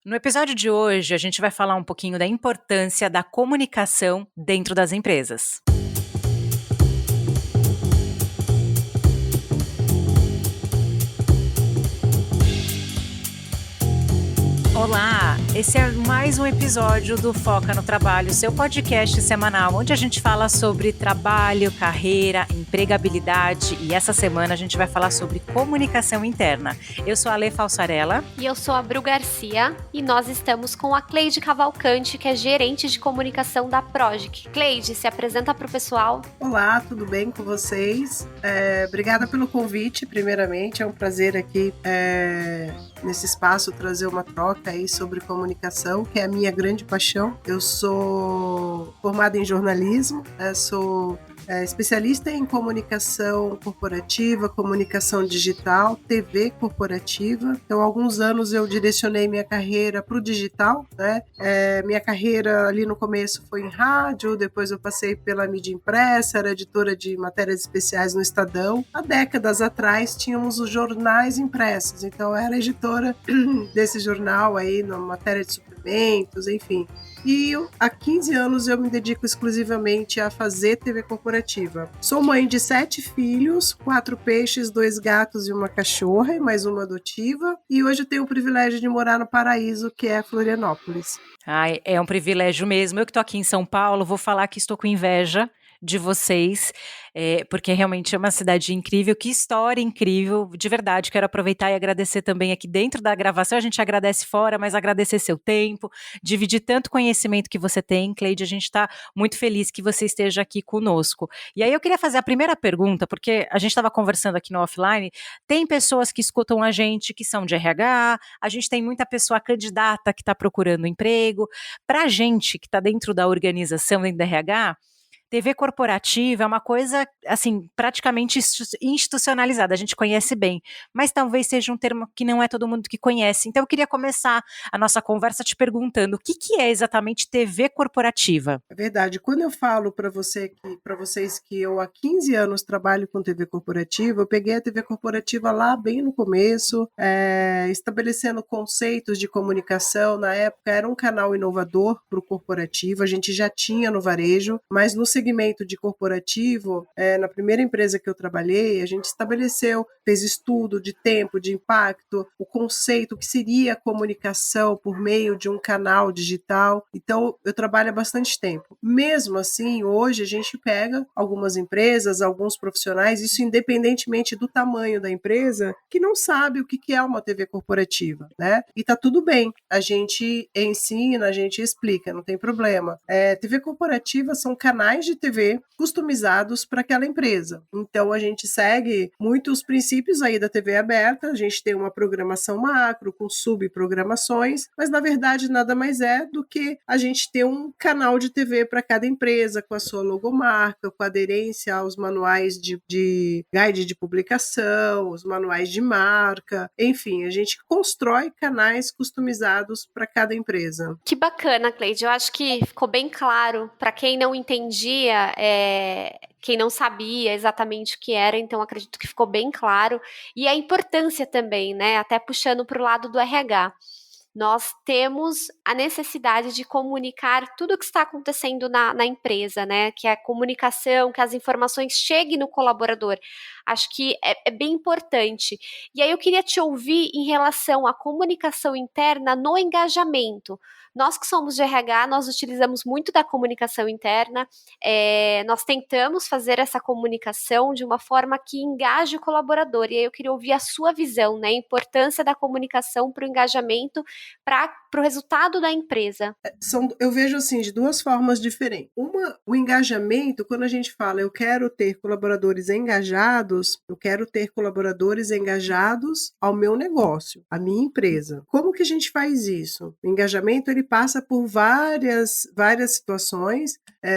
No episódio de hoje, a gente vai falar um pouquinho da importância da comunicação dentro das empresas. Olá, esse é mais um episódio do Foca no Trabalho, seu podcast semanal, onde a gente fala sobre trabalho, carreira, empregabilidade e essa semana a gente vai falar sobre comunicação interna. Eu sou a Lê Falsarella. E eu sou a Bru Garcia e nós estamos com a Cleide Cavalcante, que é gerente de comunicação da Progic. Cleide, se apresenta para o pessoal. Olá, tudo bem com vocês? Obrigada pelo convite, primeiramente. É um prazer aqui nesse espaço trazer uma troca aí sobre comunicação, que é a minha grande paixão. Eu sou formada em jornalismo, sou especialista em comunicação corporativa, comunicação digital, TV corporativa. Então, há alguns anos eu direcionei minha carreira para o digital, né? Minha carreira ali no começo foi em rádio, depois eu passei pela mídia impressa, era editora de matérias especiais no Estadão. Há décadas atrás tínhamos os jornais impressos, então eu era editora desse jornal aí, na matéria de suplementos, enfim. E há 15 anos eu me dedico exclusivamente a fazer TV corporativa. Sou mãe de 7 filhos, 4 peixes, 2 gatos e uma cachorra, e mais uma adotiva. E hoje eu tenho o privilégio de morar no paraíso, que é Florianópolis. Ai, é um privilégio mesmo. Eu que estou aqui em São Paulo, vou falar que estou com inveja de vocês, porque realmente é uma cidade incrível, que história incrível, de verdade. Quero aproveitar e agradecer também aqui dentro da gravação. A gente agradece fora, mas agradecer seu tempo, dividir tanto conhecimento que você tem, Cleide. A gente está muito feliz que você esteja aqui conosco. E aí eu queria fazer a primeira pergunta, porque a gente estava conversando aqui no offline, tem pessoas que escutam a gente que são de RH, a gente tem muita pessoa candidata que está procurando emprego. Para a gente que está dentro da organização, dentro da RH, TV corporativa é uma coisa, assim, praticamente institucionalizada, a gente conhece bem, mas talvez seja um termo que não é todo mundo que conhece. Então eu queria começar a nossa conversa te perguntando o que é exatamente TV corporativa? É verdade. Quando eu falo para vocês que eu há 15 anos trabalho com TV corporativa, eu peguei a TV corporativa lá bem no começo, estabelecendo conceitos de comunicação. Na época era um canal inovador para o corporativo, a gente já tinha no varejo, mas no segmento de corporativo, na primeira empresa que eu trabalhei, a gente estabeleceu, fez estudo de tempo, de impacto, o conceito que seria comunicação por meio de um canal digital. Então, eu trabalho há bastante tempo. Mesmo assim, hoje a gente pega algumas empresas, alguns profissionais, isso independentemente do tamanho da empresa, que não sabe o que é uma TV corporativa, né? E tá tudo bem, a gente ensina, a gente explica, não tem problema. TV corporativa são canais de TV customizados para aquela empresa. Então, a gente segue muito os princípios aí da TV aberta, a gente tem uma programação macro com subprogramações, mas na verdade nada mais é do que a gente ter um canal de TV para cada empresa, com a sua logomarca, com aderência aos manuais de guide de publicação, os manuais de marca, enfim, a gente constrói canais customizados para cada empresa. Que bacana, Cleide. Eu acho que ficou bem claro para quem não entendia, quem não sabia exatamente o que era, então acredito que ficou bem claro. E a importância também, né? Até puxando para o lado do RH. Nós temos a necessidade de comunicar tudo o que está acontecendo na empresa, né? Que a comunicação, que as informações cheguem no colaborador. Acho que é bem importante. E aí eu queria te ouvir em relação à comunicação interna no engajamento. Nós que somos de RH, nós utilizamos muito da comunicação interna, nós tentamos fazer essa comunicação de uma forma que engaje o colaborador. E aí eu queria ouvir a sua visão, né? A importância da comunicação para o engajamento, para o resultado da empresa. Eu vejo assim de duas formas diferentes. Uma, o engajamento, quando a gente fala eu quero ter colaboradores engajados, eu quero ter colaboradores engajados ao meu negócio, à minha empresa. Como que a gente faz isso? O engajamento ele passa por várias situações,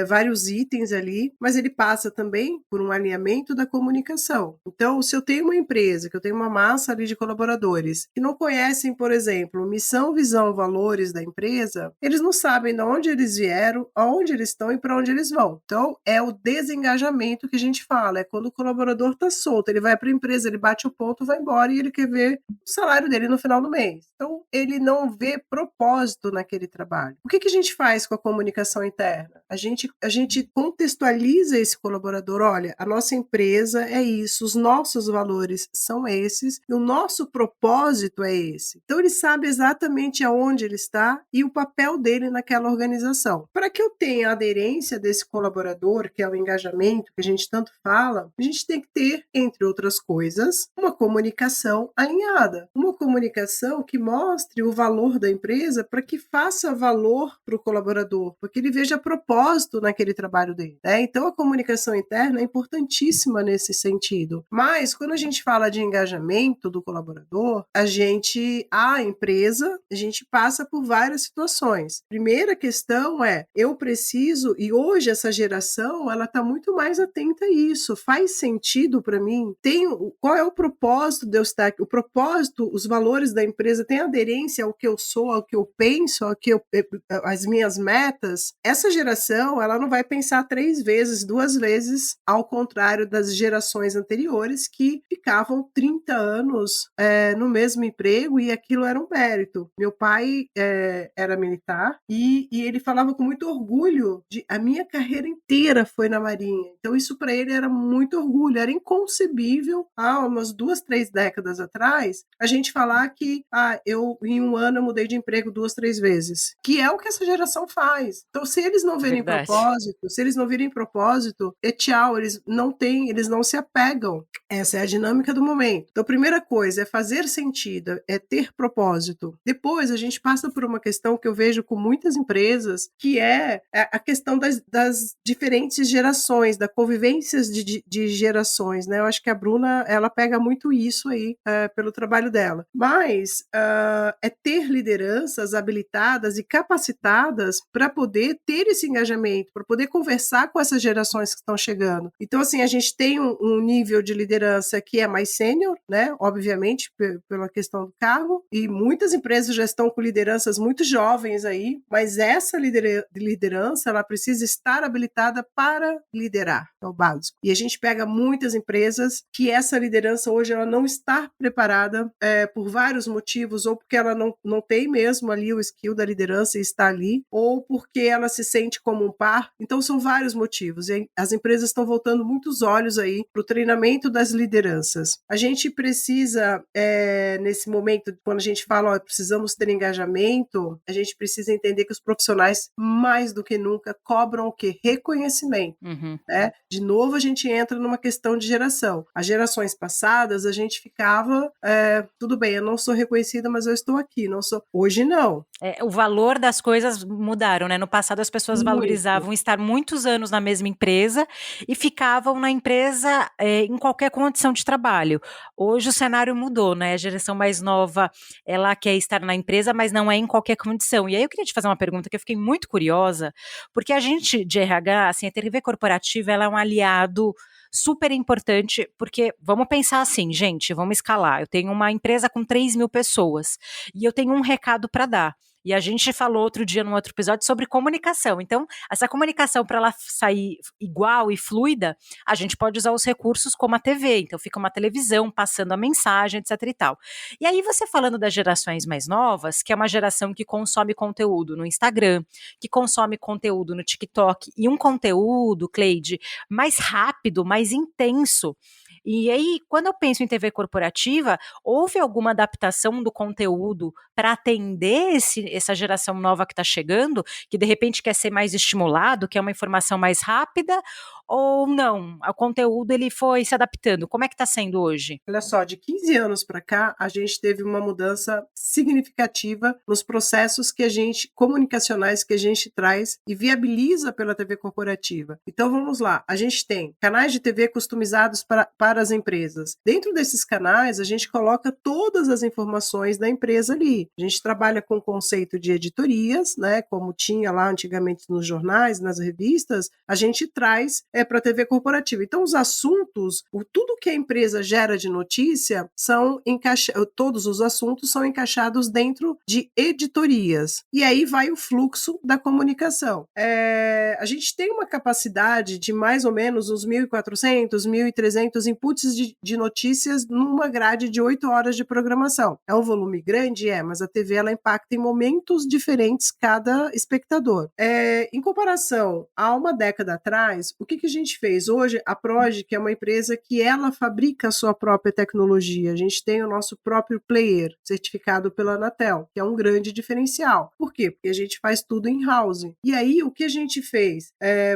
vários itens ali, mas ele passa também por um alinhamento da comunicação. Então, se eu tenho uma empresa, que eu tenho uma massa ali de colaboradores que não conhecem, por exemplo, missão missão, visão, valores da empresa, eles não sabem de onde eles vieram, aonde eles estão e para onde eles vão. Então, é o desengajamento que a gente fala, é quando o colaborador está solto, ele vai para a empresa, ele bate o ponto, vai embora e ele quer ver o salário dele no final do mês. Então, ele não vê propósito naquele trabalho. O que a gente faz com a comunicação interna? A gente contextualiza esse colaborador, olha, a nossa empresa é isso, os nossos valores são esses, e o nosso propósito é esse. Então, ele sabe exatamente aonde ele está e o papel dele naquela organização. Para que eu tenha a aderência desse colaborador, que é o engajamento que a gente tanto fala, a gente tem que ter, entre outras coisas, uma comunicação alinhada. Uma comunicação que mostre o valor da empresa para que faça valor para o colaborador, porque ele veja propósito naquele trabalho dele, né? Então, a comunicação interna é importantíssima nesse sentido. Mas, quando a gente fala de engajamento do colaborador, a empresa, a gente passa por várias situações. Primeira questão é, eu preciso, e hoje essa geração, ela está muito mais atenta a isso. Faz sentido para mim? Qual é o propósito de eu estar aqui? O propósito, os valores da empresa têm aderência ao que eu sou, ao que eu penso, às minhas metas? Essa geração, ela não vai pensar 3 vezes, 2 vezes, ao contrário das gerações anteriores que ficavam 30 anos no mesmo emprego e aquilo era um mérito. Meu pai era militar e ele falava com muito orgulho de a minha carreira inteira foi na Marinha. Então isso para ele era muito orgulho, era inconcebível há umas 2, 3 décadas atrás a gente falar que eu em um ano eu mudei de emprego 2, 3 vezes, que é o que essa geração faz. Então se eles não verem propósito, se eles não virem propósito, tchau, eles não se apegam. Essa é a dinâmica do momento. Então a primeira coisa é fazer sentido, é ter propósito. Depois a gente passa por uma questão que eu vejo com muitas empresas, que é a questão das diferentes gerações, da convivência de gerações, né? Eu acho que a Bruna, ela pega muito isso aí pelo trabalho dela. Mas é ter lideranças habilitadas e capacitadas para poder ter esse engajamento, para poder conversar com essas gerações que estão chegando. Então, assim, a gente tem um nível de liderança que é mais sênior, né? Obviamente, pela questão do cargo, e muitas empresas já estão com lideranças muito jovens aí, mas essa liderança, ela precisa estar habilitada para liderar, é o básico. E a gente pega muitas empresas que essa liderança hoje ela não está preparada por vários motivos, ou porque ela não tem mesmo ali o skill da liderança e está ali, ou porque ela se sente como um par. Então são vários motivos, e as empresas estão voltando muitos olhos aí para o treinamento das lideranças. A gente precisa, nesse momento, quando a gente fala, precisamos ter engajamento, a gente precisa entender que os profissionais, mais do que nunca, cobram o quê? Reconhecimento. Né? De novo, a gente entra numa questão de geração. As gerações passadas, a gente ficava, tudo bem, eu não sou reconhecida, mas eu estou aqui, não sou. Hoje, não. O valor das coisas mudaram, né? No passado, as pessoas valorizavam estar muitos anos na mesma empresa e ficavam na empresa em qualquer condição de trabalho. Hoje o cenário mudou, né? A geração mais nova, ela quer estar na empresa, mas não é em qualquer condição. E aí eu queria te fazer uma pergunta que eu fiquei muito curiosa, porque a gente de RH, assim, a TV corporativa, ela é um aliado super importante, porque vamos pensar assim, gente, vamos escalar. Eu tenho uma empresa com 3.000 pessoas e eu tenho um recado para dar. E a gente falou outro dia num outro episódio sobre comunicação. Então, essa comunicação, para ela sair igual e fluida, a gente pode usar os recursos como a TV. Então, fica uma televisão passando a mensagem, etc e tal. E aí, você falando das gerações mais novas, que é uma geração que consome conteúdo no Instagram, que consome conteúdo no TikTok, e um conteúdo, Cleide, mais rápido, mais intenso. E aí, quando eu penso em TV corporativa, houve alguma adaptação do conteúdo para atender essa geração nova que está chegando, que de repente quer ser mais estimulado, quer uma informação mais rápida, ou não? O conteúdo ele foi se adaptando. Como é que está sendo hoje? Olha só, de 15 anos para cá, a gente teve uma mudança significativa nos processos comunicacionais que a gente traz e viabiliza pela TV corporativa. Então vamos lá, a gente tem canais de TV customizados para para as empresas. Dentro desses canais, a gente coloca todas as informações da empresa ali. A gente trabalha com o conceito de editorias, né, como tinha lá antigamente nos jornais, nas revistas, a gente traz para a TV corporativa. Então, os assuntos, tudo que a empresa gera de notícia, todos os assuntos são encaixados dentro de editorias. E aí vai o fluxo da comunicação. A gente tem uma capacidade de mais ou menos uns 1.400, 1.300 inputs de notícias numa grade de 8 horas de programação. É um volume grande? Mas a TV ela impacta em momentos diferentes cada espectador. Em comparação a uma década atrás, o que a gente fez? Hoje, a Prodigy, que é uma empresa que ela fabrica a sua própria tecnologia, a gente tem o nosso próprio player, certificado pela Anatel, que é um grande diferencial. Por quê? Porque a gente faz tudo in-house. E aí, o que a gente fez?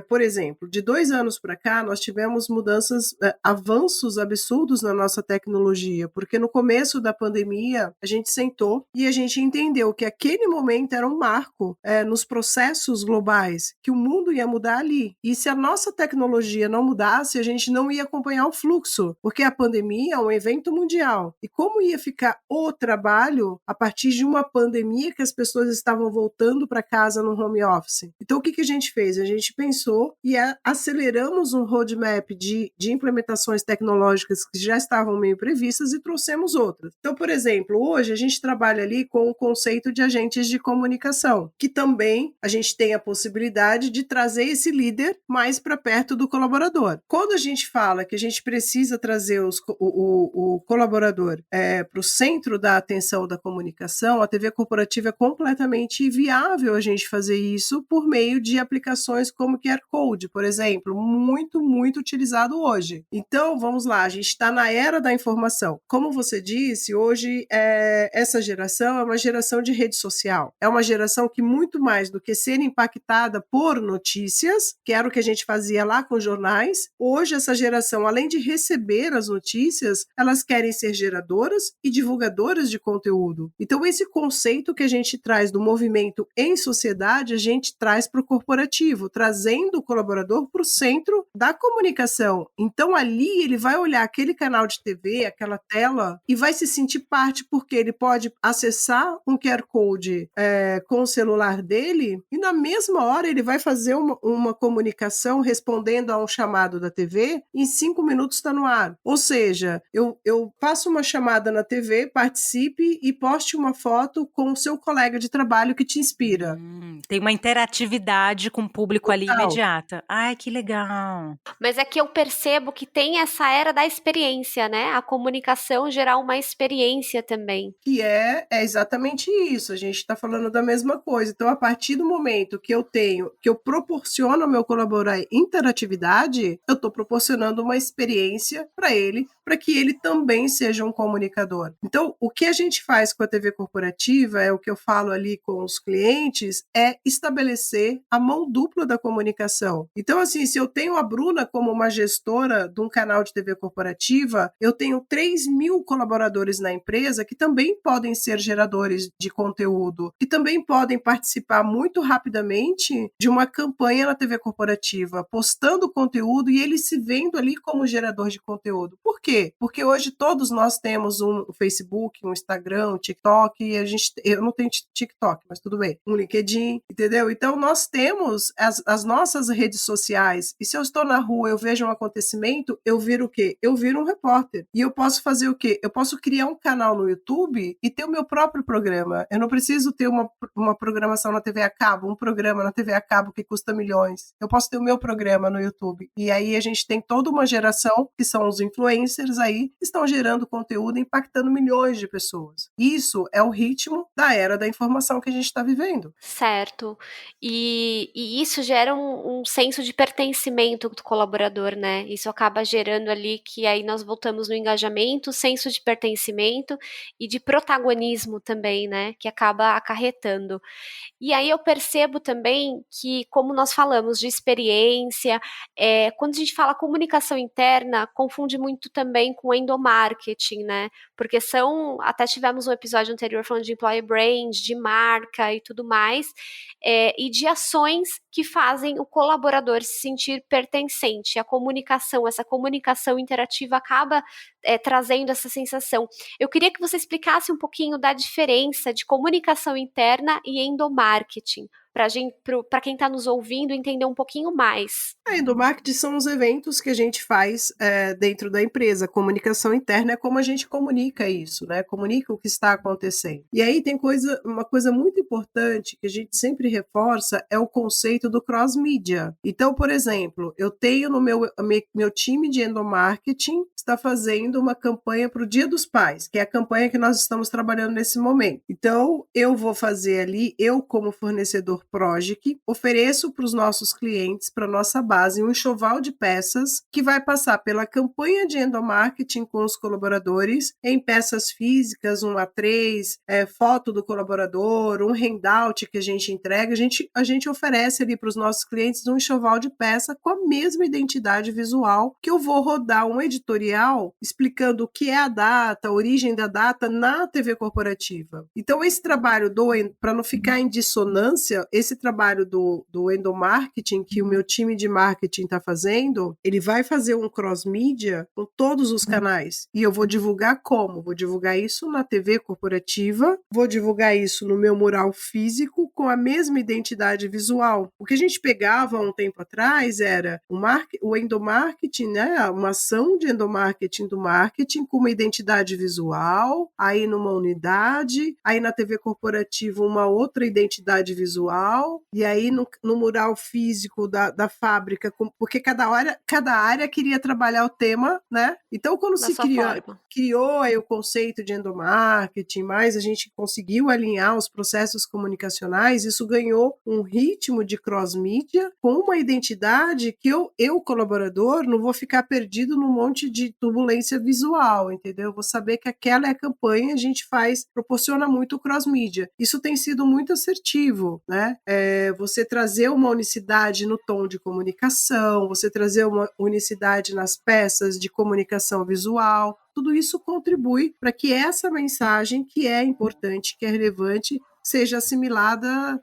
Por exemplo, de 2 anos para cá, nós tivemos mudanças, avanços absurdos na nossa tecnologia, porque no começo da pandemia, a gente sentou e a gente entendeu que aquele momento era um marco nos processos globais, que o mundo ia mudar ali. E se a nossa tecnologia não mudasse, a gente não ia acompanhar o fluxo, porque a pandemia é um evento mundial. E como ia ficar o trabalho a partir de uma pandemia que as pessoas estavam voltando para casa no home office? Então, o que a gente fez? A gente pensou e aceleramos um roadmap de implementações tecnológicas que já estavam meio previstas e trouxemos outras. Então, por exemplo, hoje a gente trabalha ali com o conceito de agentes de comunicação, que também a gente tem a possibilidade de trazer esse líder mais para perto do colaborador. Quando a gente fala que a gente precisa trazer o colaborador para o centro da atenção da comunicação, a TV corporativa é completamente viável a gente fazer isso por meio de aplicações como QR Code, por exemplo, muito, muito utilizado hoje. Então, vamos lá, a gente está na era da informação. Como você disse, hoje essa geração é uma geração de rede social. É uma geração que muito mais do que ser impactada por notícias, que era o que a gente fazia lá com jornais, hoje essa geração, além de receber as notícias, elas querem ser geradoras e divulgadoras de conteúdo. Então, esse conceito que a gente traz do movimento em sociedade, a gente traz para o corporativo, trazendo o colaborador para o centro da comunicação. Então, ali ele vai olhar aquele canal de TV, aquela tela, e vai se sentir parte, porque ele pode acessar um QR Code com o celular dele, e na mesma hora ele vai fazer uma comunicação respondendo a um chamado da TV, e em 5 minutos está no ar. Ou seja, eu faço uma chamada na TV, participe e poste uma foto com o seu colega de trabalho que te inspira. Tem uma interatividade com o público ali imediata. Ai, que legal. Mas é que eu percebo que tem essa era da experiência, né? A comunicação gerar uma experiência também. Que é exatamente isso, a gente está falando da mesma coisa. Então, a partir do momento que eu proporciono ao meu colaborador interatividade, eu estou proporcionando uma experiência para ele, para que ele também seja um comunicador. Então, o que a gente faz com a TV corporativa, é o que eu falo ali com os clientes, é estabelecer a mão dupla da comunicação. Então, assim, se eu tenho a Bruna como uma gestora de um canal de TV corporativa, eu tenho 3.000 colaboradores na empresa que também podem ser geradores de conteúdo, que também podem participar muito rapidamente de uma campanha na TV corporativa, postando conteúdo e ele se vendo ali como gerador de conteúdo. Por quê? Porque hoje todos nós temos um Facebook, um Instagram, um TikTok, e eu não tenho TikTok, mas tudo bem, um LinkedIn, entendeu? Então nós temos as nossas redes sociais, e se eu estou na rua, eu vejo um acontecimento, eu viro o quê? Eu viro um repórter. E eu posso fazer o quê? Eu posso criar um canal no YouTube e ter o meu próprio programa. Eu não preciso ter uma programação na TV a cabo, um programa na TV a cabo que custa milhões. Eu posso ter o meu programa no YouTube. E aí a gente tem toda uma geração, que são os influencers aí, que estão gerando conteúdo, impactando milhões de pessoas. Isso é o ritmo da era da informação que a gente está vivendo. Certo. E isso gera um senso de pertencimento do colaborador, né? Isso acaba gerando ali que aí nós voltamos no engajamento, senso de pertencimento e de protagonismo também, né? Que acaba acarretando. E aí eu percebo também que, como nós falamos de experiência, quando a gente fala comunicação interna, confunde muito também também com endomarketing, né? Porque até tivemos um episódio anterior falando de employer brand, de marca e tudo mais, e de ações que fazem o colaborador se sentir pertencente. Essa comunicação interativa acaba trazendo essa sensação. Eu queria que você explicasse um pouquinho da diferença de comunicação interna e endomarketing, para quem está nos ouvindo entender um pouquinho mais. A endomarketing são os eventos que a gente faz dentro da empresa. Comunicação interna é como a gente comunica isso, né? Comunica o que está acontecendo. E aí tem uma coisa muito importante que a gente sempre reforça, é o conceito do cross-media. Então, por exemplo, eu tenho no meu time de endomarketing está fazendo uma campanha para o Dia dos Pais, que é a campanha que nós estamos trabalhando nesse momento. Então, eu vou fazer ali, eu como fornecedor Progic, ofereço para os nossos clientes, para nossa base, um enxoval de peças que vai passar pela campanha de endomarketing com os colaboradores, em peças físicas, um A3, foto do colaborador, um handout que a gente entrega, a gente oferece ali para os nossos clientes um enxoval de peça com a mesma identidade visual, que eu vou rodar um editorial explicando o que é a data, a origem da data na TV corporativa. Então, esse trabalho para não ficar em dissonância, esse trabalho do endomarketing que o meu time de marketing está fazendo, ele vai fazer um cross-mídia com todos os canais. E eu vou divulgar como? Vou divulgar isso na TV corporativa, vou divulgar isso no meu mural físico com a mesma identidade visual. O que a gente pegava há um tempo atrás era o endomarketing, né? Uma ação de endomarketing do marketing com uma identidade visual, aí numa unidade, aí na TV corporativa uma outra identidade visual, e aí no mural físico da fábrica, porque cada área queria trabalhar o tema, né? Então, quando se criou aí o conceito de endomarketing, mas a gente conseguiu alinhar os processos comunicacionais, isso ganhou um ritmo de cross-mídia com uma identidade que eu colaborador, não vou ficar perdido num monte de turbulência visual, entendeu? Eu vou saber que aquela é a campanha, a gente proporciona muito o cross-mídia. Isso tem sido muito assertivo, né? Você trazer uma unicidade no tom de comunicação, você trazer uma unicidade nas peças de comunicação visual, tudo isso contribui para que essa mensagem, que é importante, que é relevante, seja assimilada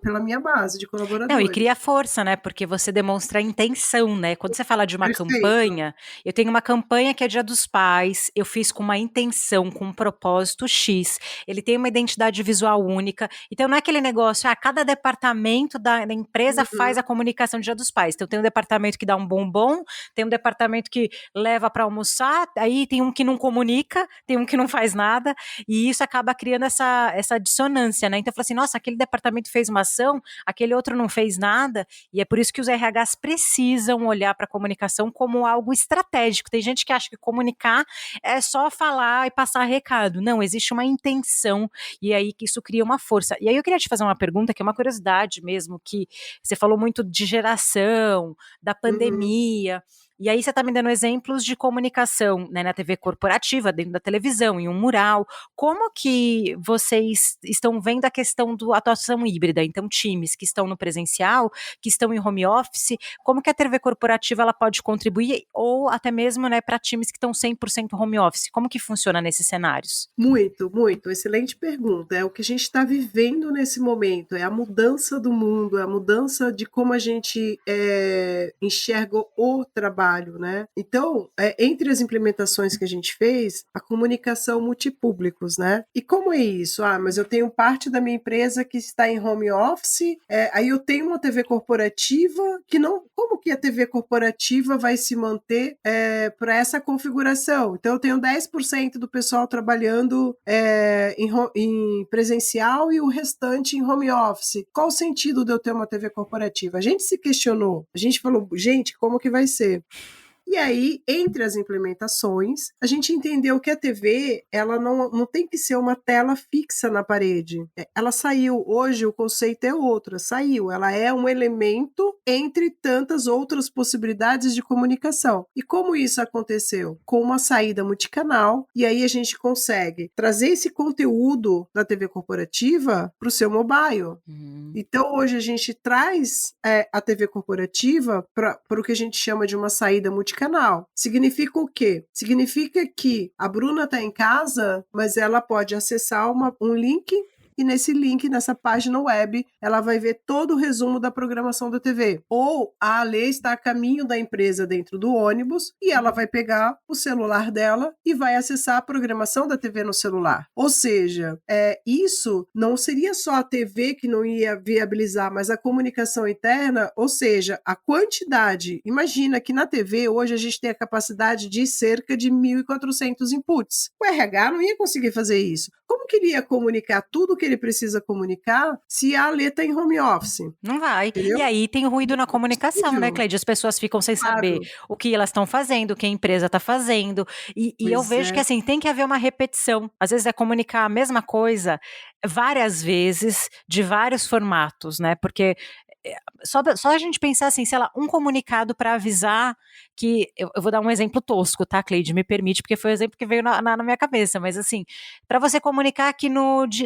pela minha base de colaboradores. Não, e cria força, né? Porque você demonstra a intenção, né? Quando você fala de uma campanha, eu tenho uma campanha que é Dia dos Pais, eu fiz com uma intenção, com um propósito X, ele tem uma identidade visual única, então não é aquele negócio, cada departamento da empresa faz a comunicação do Dia dos Pais, então tem um departamento que dá um bombom, tem um departamento que leva para almoçar, aí tem um que não comunica, tem um que não faz nada, e isso acaba criando essa dissonância, né? Então eu falo assim, nossa, aquele departamento fez uma ação, aquele outro não fez nada, e é por isso que os RHs precisam olhar para a comunicação como algo estratégico. Tem gente que acha que comunicar é só falar e passar recado. Não, existe uma intenção, e aí que isso cria uma força. E aí eu queria te fazer uma pergunta, que é uma curiosidade mesmo, que você falou muito de geração, da pandemia, e aí você está me dando exemplos de comunicação, né, na TV corporativa, dentro da televisão, em um mural. Como que vocês estão vendo a questão da atuação híbrida? Então, times que estão no presencial, que estão em home office, como que a TV corporativa ela pode contribuir? Ou até mesmo, né, para times que estão 100% home office? Como que funciona nesses cenários? Muito, muito. Excelente pergunta. É o que a gente está vivendo nesse momento. É a mudança do mundo, é a mudança de como a gente enxerga o trabalho. Né? Então, entre as implementações que a gente fez, a comunicação multipúblicos, né? E como é isso? Mas eu tenho parte da minha empresa que está em home office, aí eu tenho uma TV corporativa que não... Como que a TV corporativa vai se manter para essa configuração? Então, eu tenho 10% do pessoal trabalhando em presencial e o restante em home office. Qual o sentido de eu ter uma TV corporativa? A gente se questionou, a gente falou, gente, como que vai ser? E aí, entre as implementações, a gente entendeu que a TV ela não tem que ser uma tela fixa na parede. Ela saiu, hoje o conceito é outro, ela é um elemento entre tantas outras possibilidades de comunicação. E como isso aconteceu? Com uma saída multicanal, e aí a gente consegue trazer esse conteúdo da TV corporativa para o seu mobile. Então, hoje a gente traz a TV corporativa para o que a gente chama de uma saída multicanal, multicanal. Significa o quê? Significa que a Bruna está em casa, mas ela pode acessar um link e nesse link, nessa página web, ela vai ver todo o resumo da programação da TV. Ou a Alê está a caminho da empresa dentro do ônibus e ela vai pegar o celular dela e vai acessar a programação da TV no celular. Ou seja, isso não seria só a TV que não ia viabilizar, mas a comunicação interna, ou seja, a quantidade. Imagina que na TV hoje a gente tem a capacidade de cerca de 1.400 inputs. O RH não ia conseguir fazer isso. Como que ele ia comunicar tudo o que ele precisa comunicar se a Alê está em home office? Não vai. Entendeu? E aí tem o ruído na comunicação, né, Cleide? As pessoas ficam sem saber o que elas estão fazendo, o que a empresa está fazendo. E eu vejo que assim, tem que haver uma repetição. Às vezes é comunicar a mesma coisa várias vezes, de vários formatos, né? Porque só a gente pensar assim, sei lá, um comunicado para avisar que, eu vou dar um exemplo tosco, tá, Cleide? Me permite, porque foi o exemplo que veio na minha cabeça, mas assim, para você comunicar que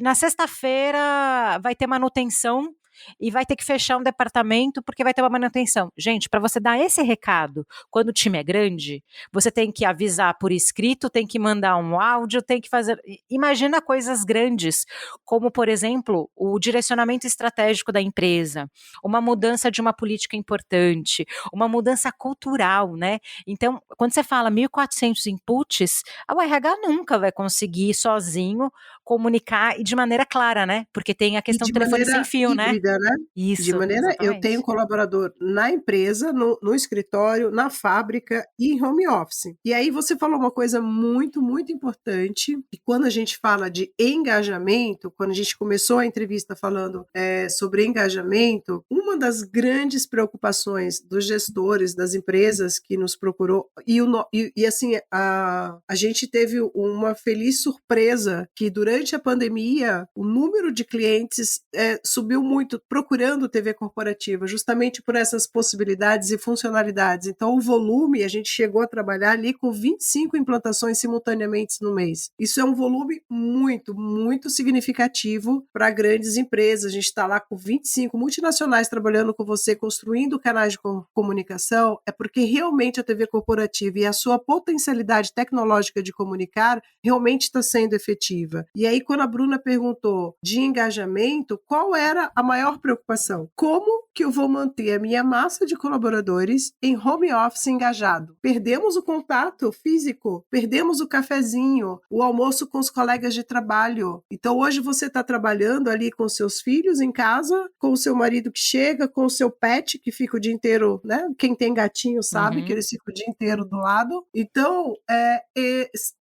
na sexta-feira vai ter manutenção e vai ter que fechar um departamento porque vai ter uma manutenção. Gente, para você dar esse recado, quando o time é grande, você tem que avisar por escrito, tem que mandar um áudio, tem que fazer... Imagina coisas grandes, como, por exemplo, o direcionamento estratégico da empresa, uma mudança de uma política importante, uma mudança cultural, né? Então, quando você fala 1.400 inputs, o RH nunca vai conseguir sozinho comunicar e de maneira clara, né? Porque tem a questão do telefone sem fio, híbrida, né? Isso, de maneira, exatamente. Eu tenho colaborador na empresa, no escritório, na fábrica e em home office. E aí você falou uma coisa muito, muito importante, e quando a gente fala de engajamento, quando a gente começou a entrevista falando sobre engajamento, uma das grandes preocupações dos gestores das empresas que nos procurou, e assim, a gente teve uma feliz surpresa que durante a pandemia, o número de clientes subiu muito procurando TV corporativa, justamente por essas possibilidades e funcionalidades. Então, o volume, a gente chegou a trabalhar ali com 25 implantações simultaneamente no mês. Isso é um volume muito, muito significativo para grandes empresas. A gente está lá com 25 multinacionais trabalhando com você, construindo canais de comunicação, é porque realmente a TV corporativa e a sua potencialidade tecnológica de comunicar realmente está sendo efetiva. E aí, quando a Bruna perguntou de engajamento, qual era a maior preocupação? Como que eu vou manter a minha massa de colaboradores em home office engajado? Perdemos o contato físico, perdemos o cafezinho, o almoço com os colegas de trabalho. Então, hoje você está trabalhando ali com seus filhos em casa, com o seu marido que chega, com o seu pet que fica o dia inteiro, né? Quem tem gatinho sabe que eles ficam o dia inteiro do lado. Então,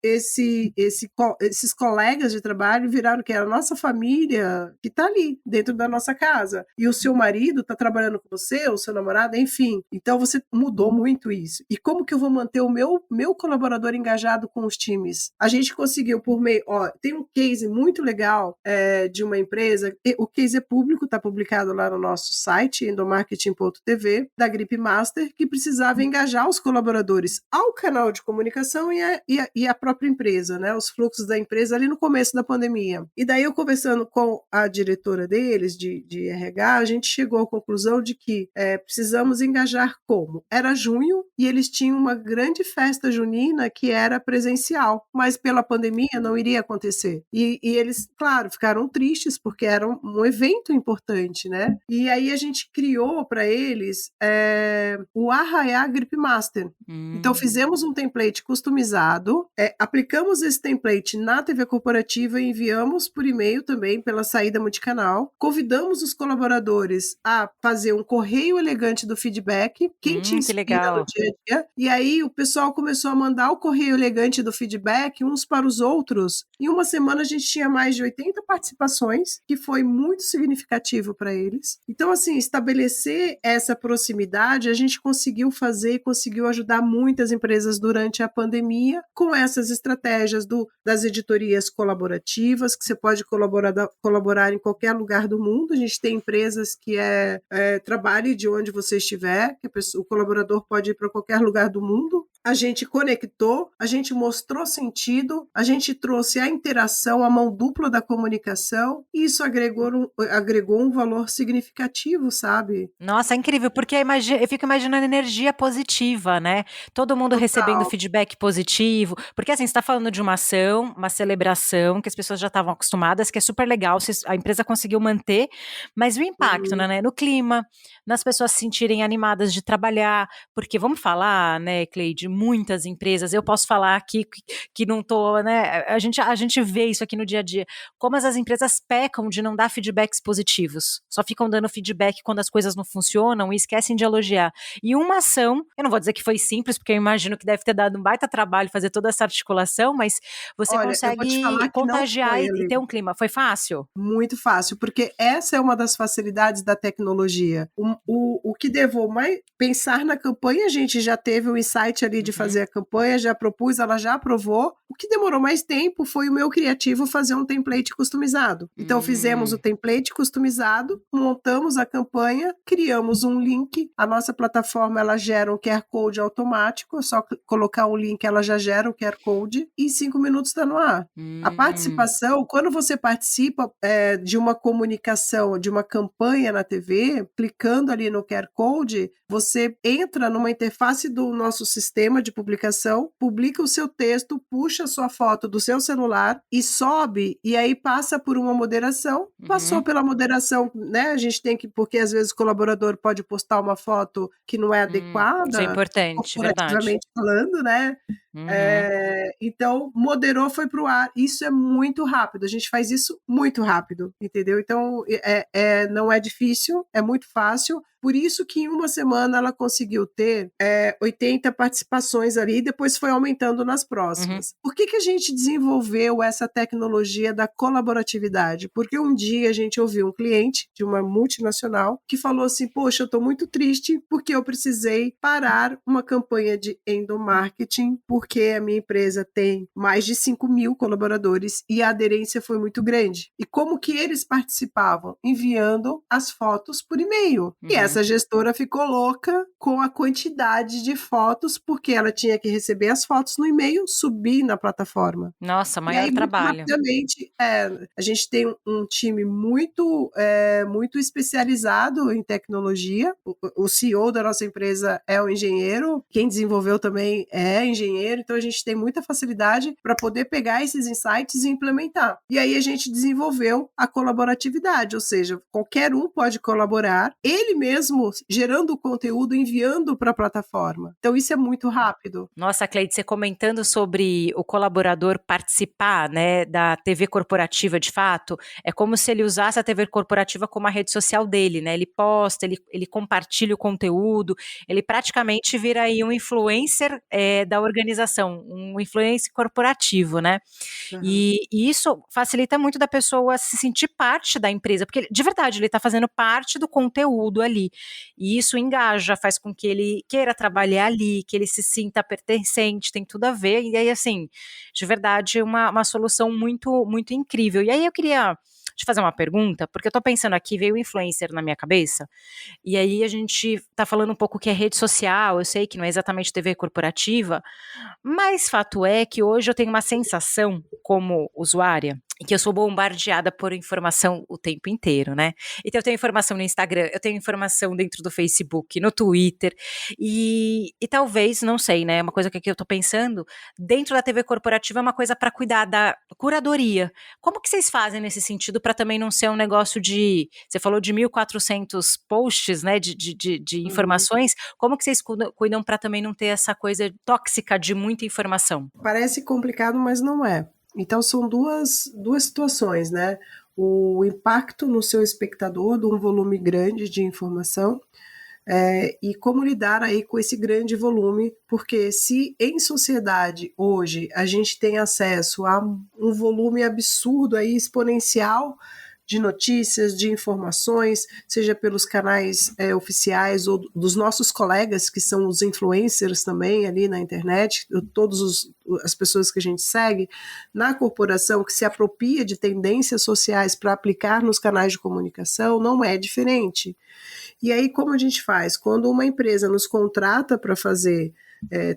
esses colegas de trabalho viraram que era a nossa família que está ali, dentro da nossa casa. E o seu marido está trabalhando com você, o seu namorado, enfim. Então, você mudou muito isso. E como que eu vou manter o meu colaborador engajado com os times? A gente conseguiu por meio... tem um case muito legal de uma empresa, o case é público, está publicado lá no nosso site, endomarketing.tv, da Grip Master, que precisava engajar os colaboradores ao canal de comunicação e a própria empresa, né? Os fluxos da empresa ali no começo da pandemia. E daí eu conversando com a diretora deles, de RH, a gente chegou à conclusão de que precisamos engajar como? Era junho e eles tinham uma grande festa junina que era presencial, mas pela pandemia não iria acontecer. E eles, claro, ficaram tristes porque era um evento importante, né? E aí a gente criou para eles o Arraiá Grip Master. Então fizemos um template customizado, aplicamos esse template na TV corporativa e enviamos por e-mail também pela saída multicanal. Convidamos os colaboradores a fazer um correio elegante do feedback, quem te inspira no dia a dia. E aí o pessoal começou a mandar o correio elegante do feedback uns para os outros. Em uma semana a gente tinha mais de 80 participações, que foi muito significativo para eles. Então, assim, estabelecer essa proximidade, a gente conseguiu fazer e conseguiu ajudar muitas empresas durante a pandemia com essas estratégias das editorias colaborativas, que você pode colaborar em qualquer lugar do mundo. A gente tem empresas que trabalhe de onde você estiver, que o colaborador pode ir para qualquer lugar do mundo. a gente conectou, a gente mostrou sentido, a gente trouxe a interação, a mão dupla da comunicação, e isso agregou um valor significativo, sabe? Nossa, é incrível, porque eu fico imaginando energia positiva, né? Todo mundo recebendo Total. feedback positivo, porque assim, você está falando de uma ação, uma celebração, que as pessoas já estavam acostumadas, que é super legal, a empresa conseguiu manter, mas o impacto, né, no clima, nas pessoas se sentirem animadas de trabalhar, porque vamos falar, né, Cleide, muitas empresas, eu posso falar aqui que não tô, né, a gente vê isso aqui no dia a dia, como as empresas pecam de não dar feedbacks positivos, só ficam dando feedback quando as coisas não funcionam e esquecem de elogiar. E uma ação, eu não vou dizer que foi simples, porque eu imagino que deve ter dado um baita trabalho fazer toda essa articulação, mas você Olha, eu vou te consegue falar que não contagiar foi, e ter um clima. Foi fácil? muito fácil, porque essa é uma das facilidades da tecnologia. O que levou mais pensar na campanha, a gente já teve o insight ali de fazer a campanha, já propus, ela já aprovou. O que demorou mais tempo foi o meu criativo fazer um template customizado. Então fizemos o template customizado, montamos a campanha, criamos um link. A nossa plataforma ela gera um QR Code automático, é só colocar um link, ela já gera o QR Code e em 5 minutos está no ar. A participação, quando você participa de uma comunicação, de uma campanha na TV, clicando ali no QR Code, você entra numa interface do nosso sistema de publicação, publica o seu texto, puxa a sua foto do seu celular e sobe, e aí passa por uma moderação. Passou pela moderação, né? A gente tem que, porque às vezes o colaborador pode postar uma foto que não é adequada, isso é importante, verdade. corporativamente falando, né? Então, moderou, foi para o ar. Isso é muito rápido, a gente faz isso muito rápido, entendeu? Então, não é difícil, é muito fácil. Por isso que em uma semana ela conseguiu ter 80 participações ali, e depois foi aumentando nas próximas. Por que a gente desenvolveu essa tecnologia da colaboratividade? Porque um dia a gente ouviu um cliente de uma multinacional que falou assim, poxa, eu estou muito triste porque eu precisei parar uma campanha de endomarketing porque a minha empresa tem mais de 5.000 colaboradores e a aderência foi muito grande. E como que eles participavam? Enviando as fotos por e-mail. E essa gestora ficou louca com a quantidade de fotos, porque ela tinha que receber as fotos no e-mail, subir na plataforma. Nossa, E maior aí, muito trabalho. rapidamente, a gente tem um time muito especializado em tecnologia. O CEO da nossa empresa é um engenheiro, quem desenvolveu também é engenheiro, então a gente tem muita facilidade para poder pegar esses insights e implementar. E aí a gente desenvolveu a colaboratividade, ou seja, qualquer um pode colaborar, ele mesmo gerando o conteúdo, enviando para a plataforma. Então isso é muito rápido. Nossa, Cleide, você comentando sobre o colaborador participar, né, da TV corporativa de fato, é como se ele usasse a TV corporativa como a rede social dele, né? Ele posta, ele compartilha o conteúdo, ele praticamente vira aí um influencer da organização, um influencer corporativo, né? E isso facilita muito da pessoa se sentir parte da empresa, porque de verdade ele está fazendo parte do conteúdo ali. E isso engaja, faz com que ele queira trabalhar ali, que ele se sinta pertencente, tem tudo a ver. E aí, assim, de verdade, uma solução muito, muito incrível. E aí eu queria te fazer uma pergunta, porque eu tô pensando aqui, veio o influencer na minha cabeça, e aí a gente tá falando um pouco que é rede social, eu sei que não é exatamente TV corporativa, mas fato é que hoje eu tenho uma sensação como usuária, que eu sou bombardeada por informação o tempo inteiro, né? Então eu tenho informação no Instagram, eu tenho informação dentro do Facebook, no Twitter, e talvez, não sei, né? Uma coisa que eu tô pensando, dentro da TV corporativa é uma coisa para cuidar da curadoria. Como que vocês fazem nesse sentido para também não ser um negócio de, você falou de 1.400 posts, né, de informações, como que vocês cuidam para também não ter essa coisa tóxica de muita informação? Parece complicado, mas não é. Então são duas situações, né? O impacto no seu espectador de um volume grande de informação e como lidar aí com esse grande volume, porque se em sociedade hoje a gente tem acesso a um volume absurdo aí, exponencial de notícias, de informações, seja pelos canais oficiais ou dos nossos colegas, que são os influencers também ali na internet, todas as pessoas que a gente segue, na corporação que se apropria de tendências sociais para aplicar nos canais de comunicação, não é diferente. E aí, como a gente faz? Quando uma empresa nos contrata para fazer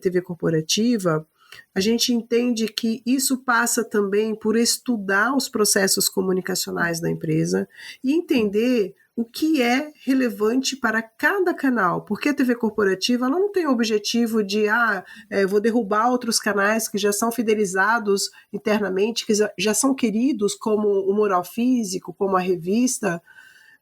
TV corporativa, a gente entende que isso passa também por estudar os processos comunicacionais da empresa e entender o que é relevante para cada canal, porque a TV corporativa ela não tem o objetivo de vou derrubar outros canais que já são fidelizados internamente, que já são queridos, como o Mural Físico, como a revista,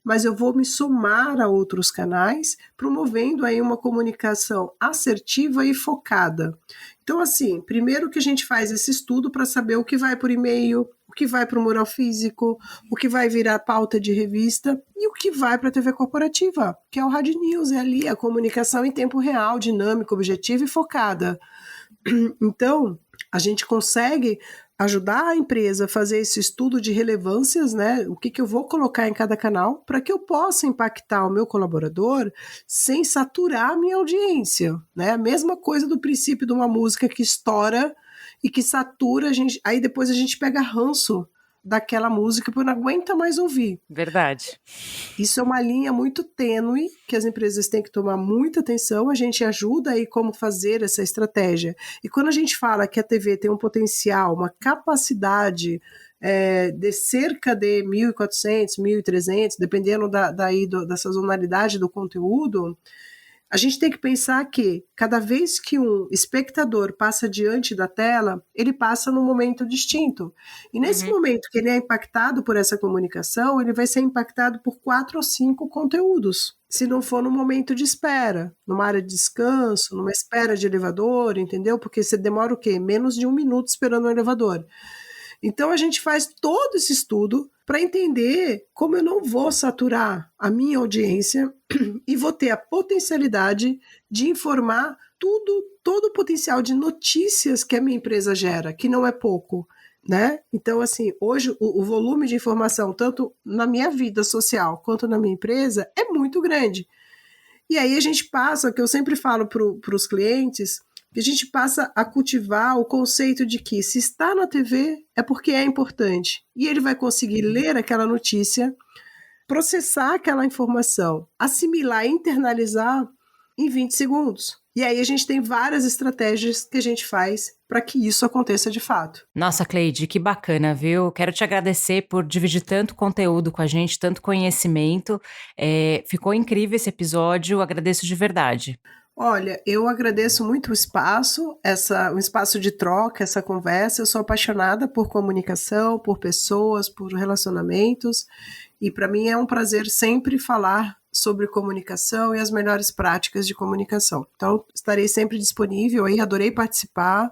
mas eu vou me somar a outros canais, promovendo aí uma comunicação assertiva e focada. Então, assim, primeiro que a gente faz esse estudo para saber o que vai por e-mail, o que vai para o mural físico, o que vai virar pauta de revista e o que vai para a TV corporativa, que é o Hard News, é ali a comunicação em tempo real, dinâmica, objetiva e focada. Então, a gente consegue ajudar a empresa a fazer esse estudo de relevâncias, né? O que eu vou colocar em cada canal para que eu possa impactar o meu colaborador sem saturar a minha audiência, né? A mesma coisa do princípio de uma música que estoura e que satura, aí depois a gente pega ranço daquela música porque não aguenta mais ouvir. Verdade. Isso é uma linha muito tênue que as empresas têm que tomar muita atenção, a gente ajuda aí como fazer essa estratégia. E quando a gente fala que a TV tem um potencial, uma capacidade de cerca de 1.400, 1.300, dependendo da sazonalidade do conteúdo, a gente tem que pensar que cada vez que um espectador passa diante da tela, ele passa num momento distinto. E nesse momento que ele é impactado por essa comunicação, ele vai ser impactado por 4 ou 5 conteúdos. Se não for no momento de espera, numa área de descanso, numa espera de elevador, entendeu? Porque você demora o quê? Menos de 1 minuto esperando um elevador. Então a gente faz todo esse estudo para entender como eu não vou saturar a minha audiência e vou ter a potencialidade de informar todo o potencial de notícias que a minha empresa gera, que não é pouco, né? Então, assim, hoje o volume de informação, tanto na minha vida social quanto na minha empresa, é muito grande. E aí a gente passa, que eu sempre falo para os clientes, que a gente passa a cultivar o conceito de que se está na TV é porque é importante. E ele vai conseguir ler aquela notícia, processar aquela informação, assimilar e internalizar em 20 segundos. E aí a gente tem várias estratégias que a gente faz para que isso aconteça de fato. Nossa, Cleide, que bacana, viu? Quero te agradecer por dividir tanto conteúdo com a gente, tanto conhecimento. Ficou incrível esse episódio, agradeço de verdade. Olha, eu agradeço muito o espaço, um espaço de troca, essa conversa. Eu sou apaixonada por comunicação, por pessoas, por relacionamentos, e para mim é um prazer sempre falar sobre comunicação e as melhores práticas de comunicação. Então, estarei sempre disponível aí, adorei participar.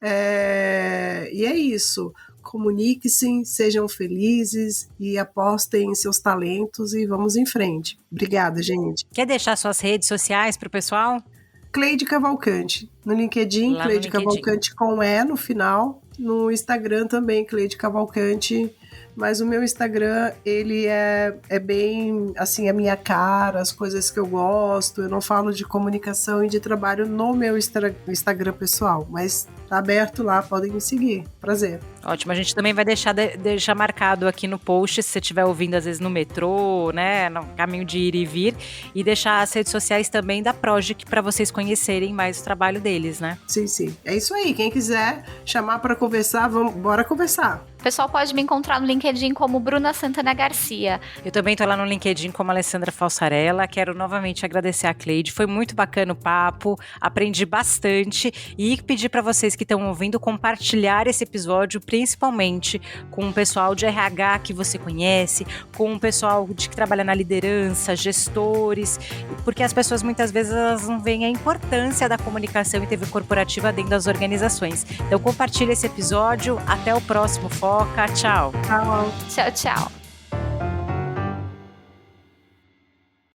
E é isso. Comuniquem-se, sejam felizes e apostem em seus talentos e vamos em frente. Obrigada, gente. Quer deixar suas redes sociais para o pessoal? Cleide Cavalcante. No LinkedIn, Cleide Cavalcante com E no final. No Instagram também, Cleide Cavalcante. Mas o meu Instagram, ele é bem, assim, a minha cara, as coisas que eu gosto. Eu não falo de comunicação e de trabalho no meu Instagram pessoal, mas tá aberto lá, podem me seguir. Prazer. Ótimo, a gente também vai deixar marcado aqui no post, se você estiver ouvindo às vezes no metrô, né, no caminho de ir e vir, e deixar as redes sociais também da Progic para vocês conhecerem mais o trabalho deles, né? Sim, sim. É isso aí. Quem quiser chamar para conversar, bora conversar. O pessoal pode me encontrar no LinkedIn como Bruna Santana Garcia. Eu também tô lá no LinkedIn como Alessandra Falsarella. Quero novamente agradecer a Cleide. Foi muito bacana o papo, aprendi bastante e pedir para vocês que estão ouvindo compartilhar esse episódio, principalmente com o pessoal de RH que você conhece, com o pessoal que trabalha na liderança, gestores, porque as pessoas muitas vezes elas não veem a importância da comunicação e TV corporativa dentro das organizações. Então compartilhe esse episódio. Até o próximo Foca. Tchau. Tchau. Tchau, tchau.